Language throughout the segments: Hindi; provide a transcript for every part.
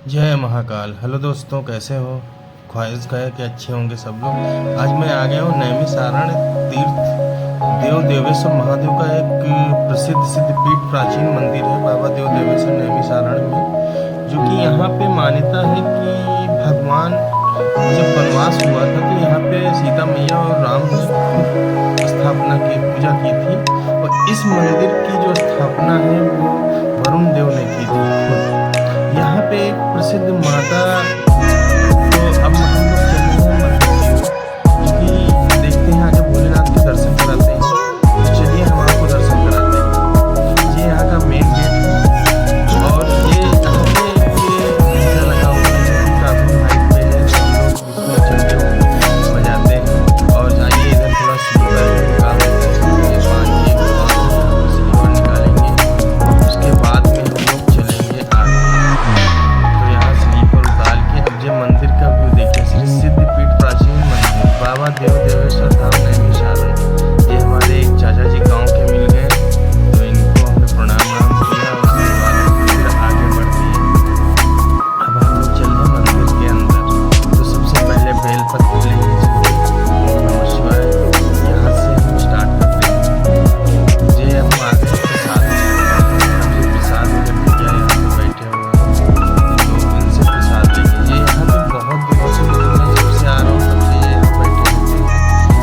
जय महाकाल। हेलो दोस्तों, कैसे हो? ख्वाहिश है कि अच्छे होंगे सब लोग। आज मैं आ गया हूँ नैमिषारण तीर्थ। देव देवेश्वर महादेव का एक प्रसिद्ध सिद्ध पीठ प्राचीन मंदिर है बाबा देव देवेश्वर नैमिषारण में, जो कि यहाँ पे मान्यता है कि भगवान जब वनवास हुआ था तो यहाँ पे सीता मैया और राम ने खुद स्थापना की, पूजा की थी। और इस मंदिर की जो स्थापना है वो वरुण देव ने की थी खुद। यहाँ पे एक प्रसिद्ध माता, तो अब हम लोग चले हैं मंदिर की ओर, क्योंकि देखते हैं आगे भोलेनाथ के दर्शन कराते हैं। तो चलिए हम आपको दर्शन कराते हैं। ये यहाँ का मेन गेट है और ये यहाँ पे एक डीजे लगा हुआ है जो कि काफी हाइट पे है। तो हम लोग इसमें चलते हुए बजाते हैं। और आइए इधर थोड़ा स्लीपर निकाल देते हैं। ये पानी की एक दुकान है, यहाँ पर स्लीपर निकालेंगे। उसके बाद में हम लोग चलेंगे आगे। तो यहाँ स्लीपर उतार के अब ये मंदिर का व्यू देखिए। श्री सिद्ध पीठ प्राचीन मंदिर बाबा देव देवेश्वर धाम नैमिषारण। ये हमारे एक चाचा जी गांव के मिल गए, तो इनको हमने प्रणाम वाम किया। उसके बाद फिर आगे बढ़ते हैं। अब हम लोग चल रहे हैं मंदिर के अंदर। तो सबसे पहले बेलपत्र लेंगे। ओम नमः शिवाय। यहाँ से हम स्टार्ट करते हैं। ये हम आ गए प्रसाद। अब ये प्रसाद उधर भैया यहाँ पे बैठे हुए हैं, तो इनसे प्रसाद लेंगे। ये यहाँ पे बहुत दिनों से लोग, मैं जब से आ रहा हूँ तब से ये यहाँ बैठे होते हैं।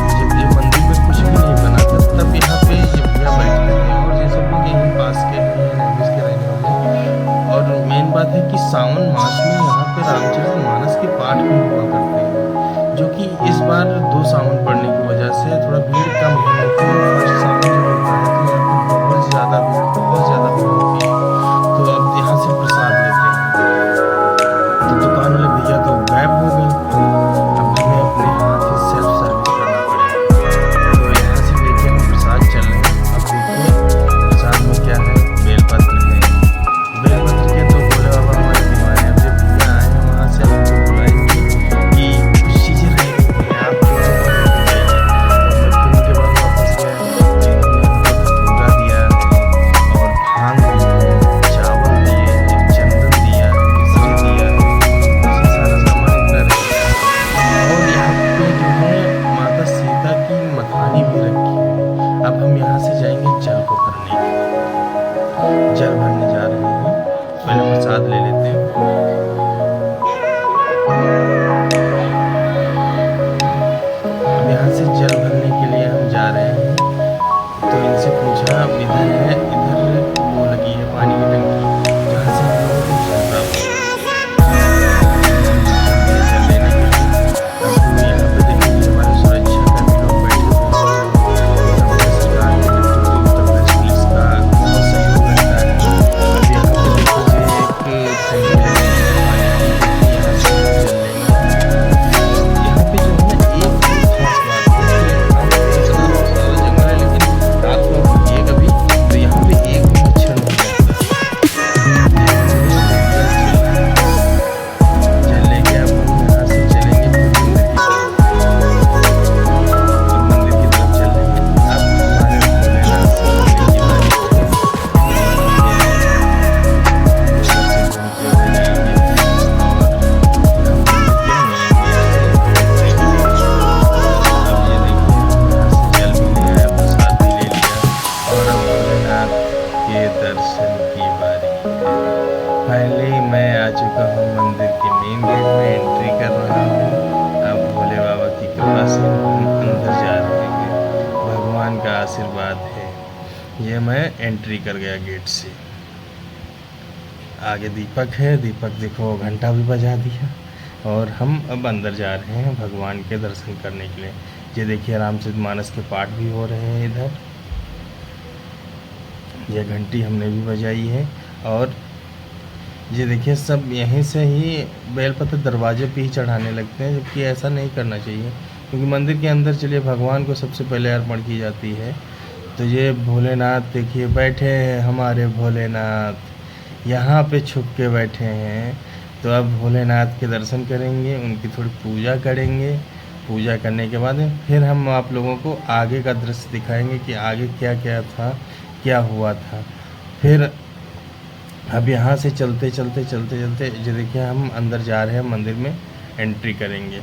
जब ये मंदिर में कुछ भी नहीं बना था तब यहाँ पे ये भैया बैठते थे। और ये सब लोग यहीं पास के ही हैं, नैमिष के रहने वाले हैं। और मेन बात है कि सावन मास में यहाँ पे रामचरितमानस के पाठ भी हुआ करते हैं, जो कि इस बार 2 सावन पड़ने की वजह से थोड़ा भीड़ कम है। लेकिन फर्स्ट सावन जब होता है तो यहाँ पे बहुत ज़्यादा भीड़ होती है। तो अब यहाँ से प्रसाद लेते हैं। तो दुकान वाले भैया तो गायब हो गए। अब हमें अपने हाथ से सेल्फ सर्विस करना पड़ेगा। तो यहाँ से लेके हम प्रसाद चल रहे हैं। अब देखिए प्रसाद में क्या है। बेलपत्र है। बेलपत्र के तो भोले बाबा हमारे दीवाने हैं। अब जब भैया आए हैं वहाँ से हमको बुलाएंगे कि कुछ चीज़ें रह गई हैं, आप चीज़ों को लेके जाइए। तो मैं फिर उनके बाद वापस गया। इन्होंने हमको धतूरा दिया है और भांग दिया है, चावल दिए हैं, चंदन दिया है, मिश्री दिया है। ये सारा सामान इतना रहेगा। और यहाँ पे जो है माता सीता की मथानी भी रखी है। अब हम यहाँ से जाएंगे जल को भरने के लिए। जल भरने जा रहे हैं। पहले प्रसाद ले लेते हैं। अब यहाँ से जल भरने के लिए हम जा रहे हैं। तो इनसे पूछा, अब इधर है, इधर वो लगी है पानी की टंकी, जहाँ से हम लोगों को जल प्राप्त जल लेने के लिए। अब यहाँ पे देखिए हमारे सुरक्षा कर्मी लोग बैठे हुए हैं। हमारे सरकार के उत्तर प्रदेश पुलिस का बहुत सहयोग रहता है। अब यहाँ पे देखिए एक टंकी लगी है पानी की, यहाँ से हम जल लेंगे। यहाँ पे जो है एक खास बात है कि इतना सारा जंगल है, लेकिन रात को घूमिए कभी तो यहाँ पे एक भी मच्छर नहीं लगता। जल लेके अब हम यहाँ से चलेंगे फिर मंदिर की तरफ। अब मंदिर की तरफ चल रहे हैं। अब हमारे भोलेनाथ से मिलने की बारी है। इधर से घूमते हुए जाएंगे और फिर हम मंदिर के मेन गेट से एंट्री करेंगे। अब ये देखिए हम यहाँ से जल भी ले आए, प्रसाद भी ले लिया और अब भोलेनाथ के दर्शन की बारी है। फाइनली मैं आ चुका हूँ मंदिर के मेन गेट में, एंट्री कर रहा हूँ। अब भोले बाबा की कृपा से हम अंदर जा रहे हैं। भगवान का आशीर्वाद है। ये मैं एंट्री कर गया गेट से। आगे दीपक है, दीपक देखो घंटा भी बजा दिया। और हम अब अंदर जा रहे हैं भगवान के दर्शन करने के लिए। ये देखिए रामचरितमानस के पाठ भी हो रहे हैं इधर। ये घंटी हमने भी बजाई है। और ये देखिए सब यहीं से ही बेलपत्र दरवाजे पे ही चढ़ाने लगते हैं, जबकि ऐसा नहीं करना चाहिए। क्योंकि मंदिर के अंदर चलिए भगवान को सबसे पहले अर्पण की जाती है। तो ये भोलेनाथ देखिए बैठे हैं, हमारे भोलेनाथ यहाँ पे छुप के बैठे हैं। तो अब भोलेनाथ के दर्शन करेंगे, उनकी थोड़ी पूजा करेंगे। पूजा करने के बाद फिर हम आप लोगों को आगे का दृश्य दिखाएंगे कि आगे क्या क्या था, क्या हुआ था। फिर अब यहाँ से चलते चलते चलते चलते जो देखिए हम अंदर जा रहे हैं, मंदिर में एंट्री करेंगे।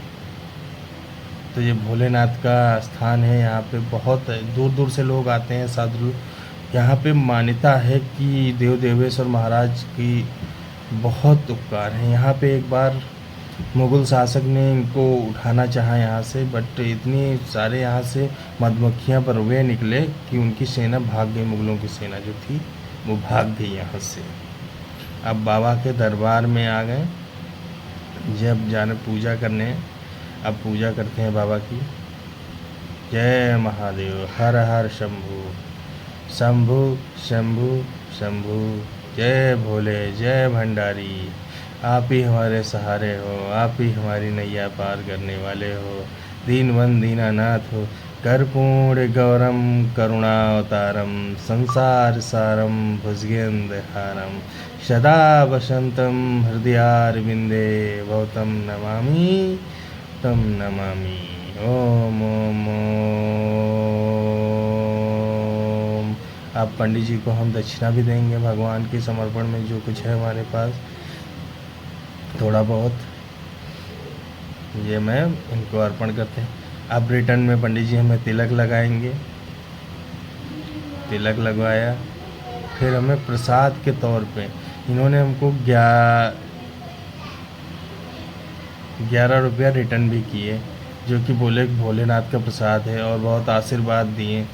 तो ये भोलेनाथ का स्थान है। यहाँ पे बहुत दूर दूर से लोग आते हैं, साधु। यहाँ पे मान्यता है कि देव देवेश्वर महाराज की बहुत उपकार है। यहाँ पे एक बार मुग़ल शासक ने इनको उठाना चाहा यहाँ से, बट इतनी सारे यहाँ से मधुमक्खियाँ पर वे निकले कि उनकी सेना भाग गई। मुग़लों की सेना जो थी वो भाग गई यहाँ से। अब बाबा के दरबार में आ गए, जब जाने पूजा करने। अब पूजा करते हैं बाबा की। जय महादेव, हर हर शंभु, शंभु शंभु शंभु। जय भोले, जय भंडारी। आप ही हमारे सहारे हो, आप ही हमारी नैया पार करने वाले हो। दीनबंधु दीनानाथ हो, कर्पूर गौरम करुणावतारम, संसार सारम भुजगेन्द्रहारम, सदा वसंतम हृदयारविंदे भवतं नमामि तम नमामि। ओम ओम ओम। आप पंडित जी को हम दक्षिणा भी देंगे भगवान के समर्पण में, जो कुछ है हमारे पास थोड़ा बहुत, ये मैं इनको अर्पण करते हैं। अब रिटर्न में पंडित जी हमें तिलक लगाएंगे। तिलक लगवाया, फिर हमें प्रसाद के तौर पे इन्होंने हमको 11 रुपया रिटर्न भी किए, जो कि बोले भोलेनाथ का प्रसाद है, और बहुत आशीर्वाद दिए।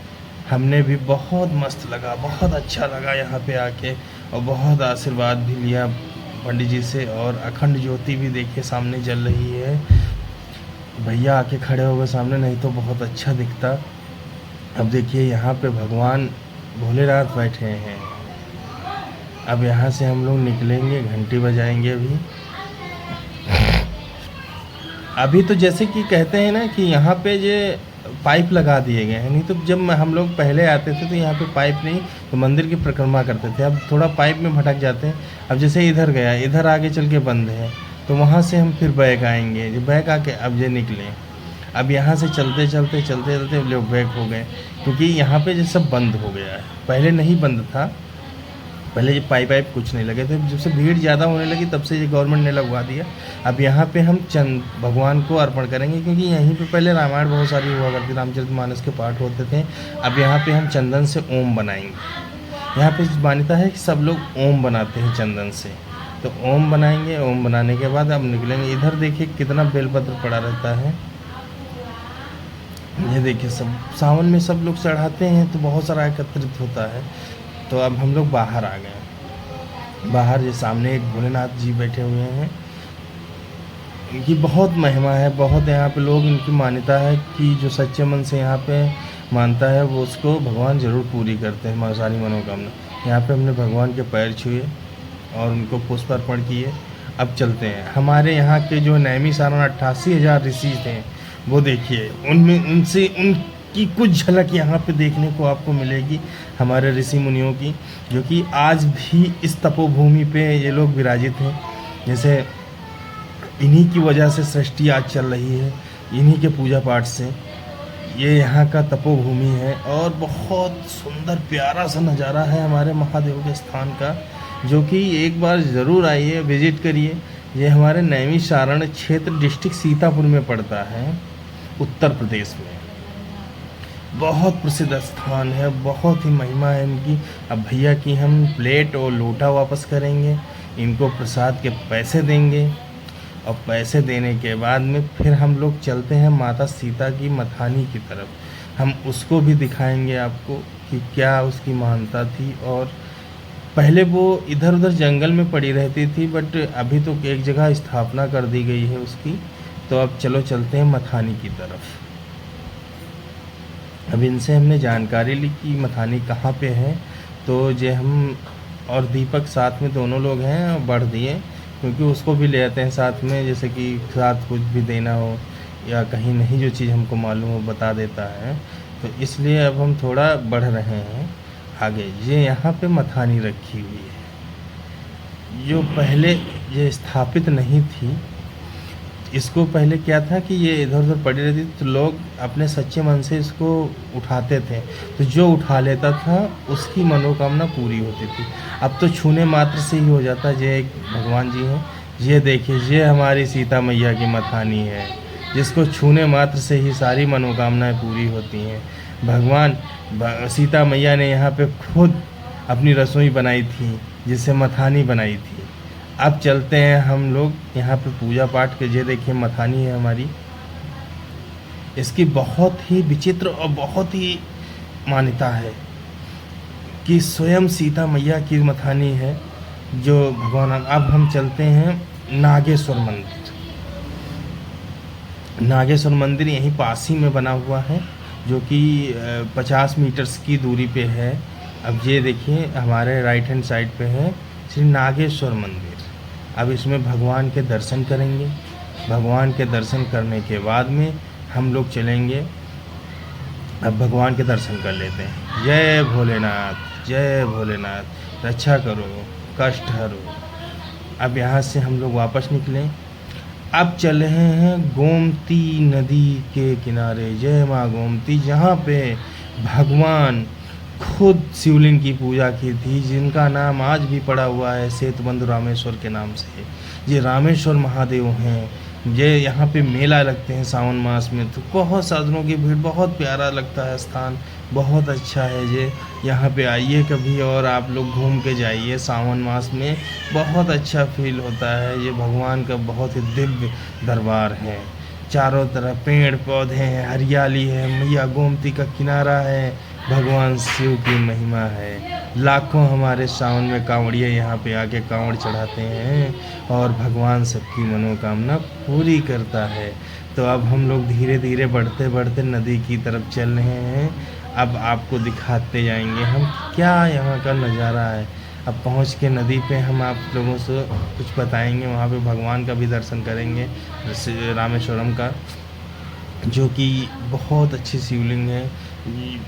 हमने भी बहुत मस्त लगा, बहुत अच्छा लगा यहाँ पे आके, और बहुत आशीर्वाद भी लिया पंडित जी से। और अखंड ज्योति भी देखिए सामने जल रही है। भैया आके खड़े हो गए सामने, नहीं तो बहुत अच्छा दिखता। अब देखिए यहाँ पे भगवान भोलेनाथ बैठे हैं। अब यहाँ से हम लोग निकलेंगे, घंटी बजाएंगे। अभी तो जैसे कि कहते हैं ना कि यहाँ पे ये पाइप लगा दिए गए हैं, नहीं तो जब हम लोग पहले आते थे तो यहाँ पे पाइप नहीं, तो मंदिर की परिक्रमा करते थे। अब थोड़ा पाइप में भटक जाते हैं। अब जैसे इधर गया, इधर आगे चल के बंद है, तो वहाँ से हम फिर बैक आएंगे। जो बैक आके अब ये निकले, अब यहाँ से चलते चलते चलते चलते लोग बैक हो गए, क्योंकि यहाँ पे ये सब बंद हो गया है। पहले नहीं बंद था, पहले ये पाइप कुछ नहीं लगे थे। जब से भीड़ ज़्यादा होने लगी तब से ये गवर्नमेंट ने लगवा दिया। अब यहाँ पे हम भगवान को अर्पण करेंगे, क्योंकि यहीं पे पहले रामायण बहुत सारी हुआ करती, रामचरितमानस के पाठ होते थे। अब यहाँ पे हम चंदन से ओम बनाएंगे। यहाँ पे मान्यता है कि सब लोग ओम बनाते हैं चंदन से, तो ओम बनाएंगे। ओम बनाने के बाद अब निकलेंगे। इधर देखिए कितना बेलपत्र पड़ा रहता है। ये देखिए सब सावन में सब लोग चढ़ाते हैं, तो बहुत सारा एकत्रित होता है। तो अब हम लोग बाहर आ गए। बाहर ये सामने एक भोलेनाथ जी बैठे हुए हैं। इनकी बहुत महिमा है, बहुत यहाँ पे लोग, इनकी मान्यता है कि जो सच्चे मन से यहाँ पे मानता है वो उसको भगवान ज़रूर पूरी करते हैं सारी मनोकामना। यहाँ पे हमने भगवान के पैर छुए और उनको पुष्प अर्पण किए। अब चलते हैं। हमारे यहाँ के जो नैमिषारण 88,000 ऋषि थे, वो देखिए, उनमें उनसे उनकी कुछ झलक यहाँ पे देखने को आपको मिलेगी, हमारे ऋषि मुनियों की, जो कि आज भी इस तपोभूमि पे ये लोग विराजित हैं। जैसे इन्हीं की वजह से सृष्टि आज चल रही है, इन्हीं के पूजा पाठ से। ये यहाँ का तपोभूमि है, और बहुत सुंदर प्यारा सा नज़ारा है हमारे महादेव के स्थान का, जो कि एक बार ज़रूर आइए, विज़िट करिए। ये हमारे नैमिषारण क्षेत्र, डिस्ट्रिक्ट सीतापुर में पड़ता है, उत्तर प्रदेश में। बहुत प्रसिद्ध स्थान है, बहुत ही महिमा है इनकी। अब भैया की हम प्लेट और लोटा वापस करेंगे, इनको प्रसाद के पैसे देंगे, और पैसे देने के बाद में फिर हम लोग चलते हैं माता सीता की मथानी की तरफ। हम उसको भी दिखाएंगे आपको कि क्या उसकी महानता थी। और पहले वो इधर उधर जंगल में पड़ी रहती थी, बट अभी तो एक जगह स्थापना कर दी गई है उसकी। तो अब चलो चलते हैं मथानी की तरफ। अब इनसे हमने जानकारी ली कि मथानी कहाँ पे है। तो जे हम और दीपक साथ में दोनों लोग हैं, बढ़ दिए, क्योंकि उसको भी ले आते हैं साथ में, जैसे कि साथ कुछ भी देना हो या कहीं नहीं जो चीज़ हमको मालूम हो बता देता है। तो इसलिए अब हम थोड़ा बढ़ रहे हैं आगे। ये यहाँ पे मथानी रखी हुई है, जो पहले ये स्थापित नहीं थी। इसको पहले क्या था कि ये इधर उधर पड़ी रहती थी, तो लोग अपने सच्चे मन से इसको उठाते थे, तो जो उठा लेता था उसकी मनोकामना पूरी होती थी। अब तो छूने मात्र से ही हो जाता। ये एक भगवान जी हैं, ये देखिए, ये हमारी सीता मैया की मथानी है, जिसको छूने मात्र से ही सारी मनोकामनाएं पूरी होती हैं। भगवान सीता मैया ने यहाँ पे खुद अपनी रसोई बनाई थी, जिससे मथानी बनाई थी। अब चलते हैं हम लोग यहाँ पे पूजा पाठ के। ये देखिए मथानी है हमारी, इसकी बहुत ही विचित्र और बहुत ही मान्यता है कि स्वयं सीता मैया की मथानी है जो भगवान। अब हम चलते हैं नागेश्वर मंदिर। नागेश्वर मंदिर यहीं पास ही में बना हुआ है, जो कि 50 मीटर्स की दूरी पे है। अब ये देखिए हमारे राइट हैंड साइड पे है श्री नागेश्वर मंदिर। अब इसमें भगवान के दर्शन करेंगे। भगवान के दर्शन करने के बाद में हम लोग चलेंगे, अब भगवान के दर्शन कर लेते हैं। जय भोलेनाथ, जय भोलेनाथ, रक्षा करो, कष्ट हरो। अब यहाँ से हम लोग वापस निकले। अब चल रहे हैं गोमती नदी के किनारे। जय माँ गोमती, जहाँ पे भगवान खुद शिवलिंग की पूजा की थी, जिनका नाम आज भी पड़ा हुआ है सेतुबंधु रामेश्वर के नाम से। ये रामेश्वर महादेव हैं। ये यहाँ पे मेला लगते हैं सावन मास में, तो बहुत साधुओं की भीड़, बहुत प्यारा लगता है स्थान, बहुत अच्छा है ये। यहाँ पे आइए कभी और आप लोग घूम के जाइए सावन मास में, बहुत अच्छा फील होता है। ये भगवान का बहुत ही दिव्य दरबार है। चारों तरफ पेड़ पौधे हैं, हरियाली है, मैया गोमती का किनारा है, भगवान शिव की महिमा है। लाखों हमारे सावन में कांवड़िए यहाँ पे आके कांवड़ चढ़ाते हैं और भगवान सबकी मनोकामना पूरी करता है। तो अब हम लोग धीरे धीरे बढ़ते बढ़ते नदी की तरफ चल रहे हैं। अब आपको दिखाते जाएंगे हम क्या यहाँ का नज़ारा है। अब पहुँच के नदी पे हम आप लोगों से कुछ बताएंगे, वहाँ पे भगवान का भी दर्शन करेंगे, रामेश्वरम का, जो कि बहुत अच्छी शिवलिंग है।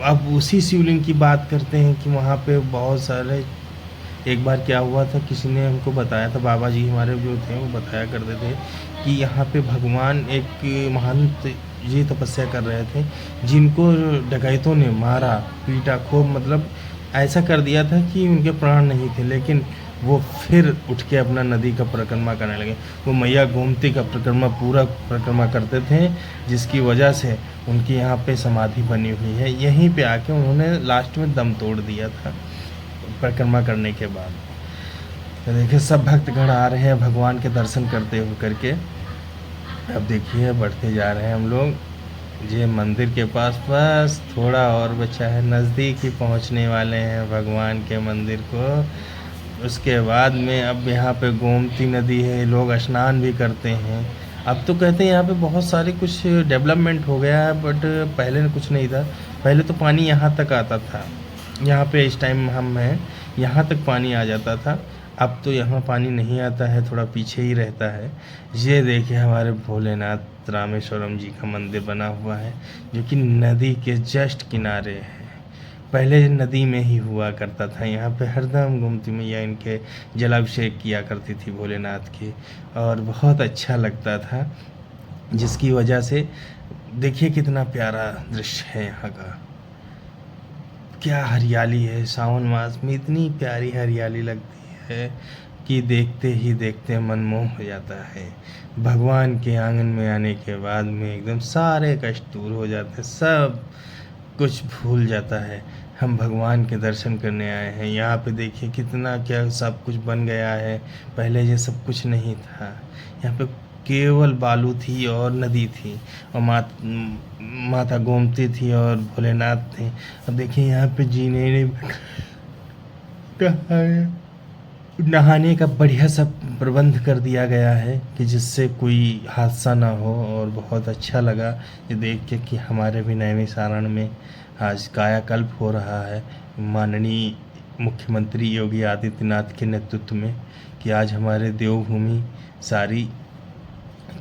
अब उसी शिवलिंग की बात करते हैं कि वहाँ पे बहुत सारे, एक बार क्या हुआ था, किसी ने हमको बताया था, बाबा जी हमारे जो थे वो बताया करते थे कि यहाँ पे भगवान एक महंत जी तपस्या कर रहे थे, जिनको डकैतों ने मारा पीटा खूब, मतलब ऐसा कर दिया था कि उनके प्राण नहीं थे, लेकिन वो फिर उठ के अपना नदी का परिक्रमा करने लगे। वो मैया गोमती का पूरा परिक्रमा करते थे, जिसकी वजह से उनकी यहाँ पे समाधि बनी हुई है। यहीं पे आके उन्होंने लास्ट में दम तोड़ दिया था परिक्रमा करने के बाद। तो देखिए सब भक्तगण आ रहे हैं भगवान के दर्शन करते हुए करके। अब देखिए बढ़ते जा रहे हैं हम लोग। ये मंदिर के पास बस थोड़ा और बचा है, नज़दीक ही पहुंचने वाले हैं भगवान के मंदिर को। उसके बाद में अब यहाँ पे गोमती नदी है, लोग स्नान भी करते हैं। अब तो कहते हैं यहाँ पे बहुत सारे कुछ डेवलपमेंट हो गया है, बट पहले कुछ नहीं था। पहले तो पानी यहाँ तक आता था, यहाँ पे इस टाइम हम हैं यहाँ तक पानी आ जाता था। अब तो यहाँ पानी नहीं आता है, थोड़ा पीछे ही रहता है। ये देखिए हमारे भोलेनाथ रामेश्वरम जी का मंदिर बना हुआ है, जो कि नदी के जस्ट किनारे है। पहले नदी में ही हुआ करता था। यहाँ पे हरदम गोमती मैया इनके जलाभिषेक किया करती थी भोलेनाथ की, और बहुत अच्छा लगता था, जिसकी वजह से देखिए कितना प्यारा दृश्य है यहाँ का। क्या हरियाली है, सावन मास में इतनी प्यारी हरियाली लगती है कि देखते ही देखते मनमोह हो जाता है। भगवान के आंगन में आने के बाद में एकदम सारे कष्ट दूर हो जाते हैं, सब कुछ भूल जाता है। हम भगवान के दर्शन करने आए हैं। यहाँ पे देखिए कितना क्या सब कुछ बन गया है, पहले ये सब कुछ नहीं था। यहाँ पे केवल बालू थी और नदी थी, और माता गोमती थी और भोलेनाथ थे। अब देखिए यहाँ पे जीने नहाने का बढ़िया सा प्रबंध कर दिया गया है कि जिससे कोई हादसा ना हो। और बहुत अच्छा लगा ये देख के कि हमारे भी नैमिषारण्य में आज कायाकल्प हो रहा है, माननीय मुख्यमंत्री योगी आदित्यनाथ के नेतृत्व में, कि आज हमारे देवभूमि सारी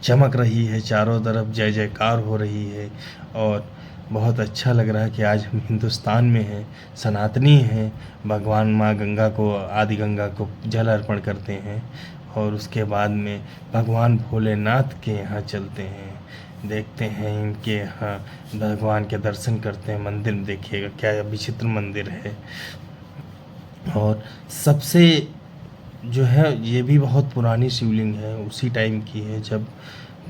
चमक रही है, चारों तरफ जय जयकार हो रही है। और बहुत अच्छा लग रहा है कि आज हम हिंदुस्तान में हैं, सनातनी हैं, भगवान माँ गंगा को, आदि गंगा को जल अर्पण करते हैं। और उसके बाद में भगवान भोलेनाथ के यहाँ चलते हैं, देखते हैं इनके यहाँ, भगवान के दर्शन करते हैं। मंदिर देखिएगा क्या विचित्र मंदिर है। और सबसे जो है ये भी बहुत पुरानी शिवलिंग है, उसी टाइम की है जब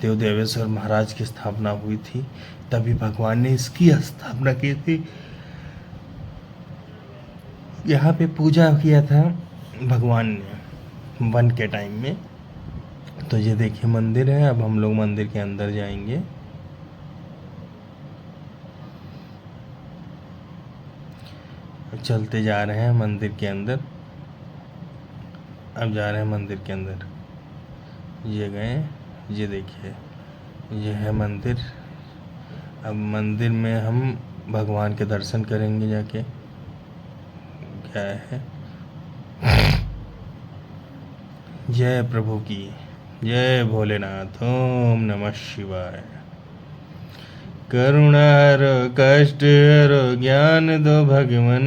देव देवेश्वर महाराज की स्थापना हुई थी, तभी भगवान ने इसकी स्थापना की थी। यहाँ पे पूजा किया था भगवान ने वन के टाइम में। तो ये देखिए मंदिर है। अब हम लोग मंदिर के अंदर जाएंगे। चलते जा रहे हैं मंदिर के अंदर। अब जा रहे हैं मंदिर के अंदर। ये गए, ये देखिए ये है मंदिर। अब मंदिर में हम भगवान के दर्शन करेंगे जाके। क्या है, जय प्रभु की, जय भोलेनाथ, ओम नमः शिवाय। करुणा हरो कष्ट हरो ज्ञान दो भगवन।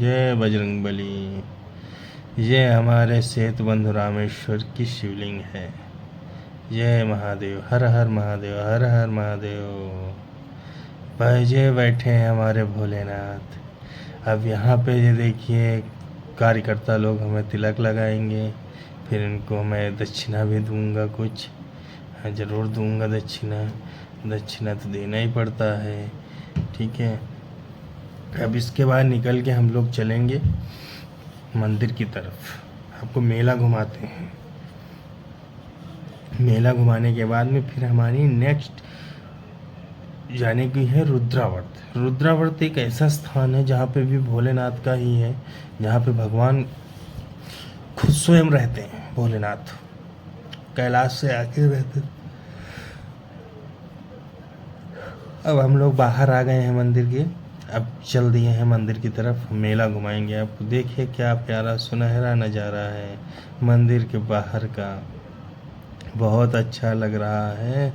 जय बजरंग बली। ये हमारे सेतु बंधु रामेश्वर की शिवलिंग है। जय महादेव, हर हर महादेव, हर हर महादेव। भजे बैठे हैं हमारे भोलेनाथ। अब यहाँ पे ये देखिए कार्यकर्ता लोग हमें तिलक लगाएंगे, फिर इनको मैं दक्षिणा भी दूंगा कुछ। हाँ ज़रूर दूंगा दक्षिणा, दक्षिणा तो देना ही पड़ता है, ठीक है। अब इसके बाद निकल के हम लोग चलेंगे मंदिर की तरफ। आपको मेला घुमाते हैं। मेला घुमाने के बाद में फिर हमारी नेक्स्ट जाने की है रुद्रावर्त। रुद्रावर्त एक ऐसा स्थान है जहाँ पे भी भोलेनाथ का ही है, जहाँ पे भगवान खुद स्वयं रहते हैं। भोलेनाथ कैलाश से आके रहते। अब हम लोग बाहर आ गए हैं मंदिर के। अब चल दिए हैं मंदिर की तरफ, मेला घुमाएंगे आपको। देखिए क्या प्यारा सुनहरा नज़ारा है मंदिर के बाहर का, बहुत अच्छा लग रहा है।